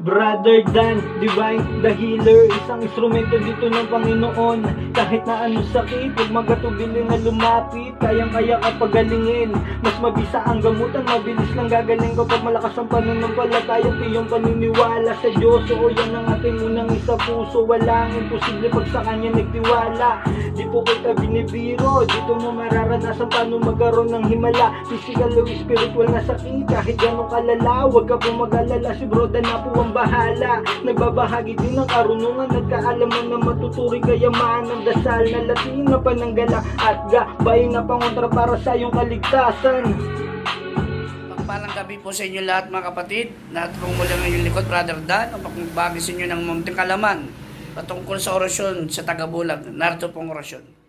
Brother Dan, Divine, the Healer, isang instrumento dito ng Panginoon. Kahit na anong sakit, huwag magatubili na lumapit, kayang-kaya ka pagalingin. Mas mabisa ang gamutan, mabilis lang gagaling kapag malakas ang pananampalataya, iyong paniniwala sa Diyos. Oo, yan ang ating unang isa puso, walang imposible pag sa Kanya nagtiwala. Di po kita binibiro, dito mo mararanasan paano magkaroon ng himala. Physical o spiritual na sakit, kahit gano'ng kalala, huwag ka pong mag-alala, si Bro Dan na po ang bahala. Nagbabahagi din ng karunungan, nagkaalaman na matuturing kayaman ng dasal na latin na pananggala at gabay na pangontra para sa iyong kaligtasan. Pagpalang gabi po sa inyo lahat mga kapatid. Lahat pong muli ang inyong likod, Brother Dan, upang magbagi sa inyo ng munting kalaman patungkol sa orasyon sa Tagabulag. Narito pong orasyon.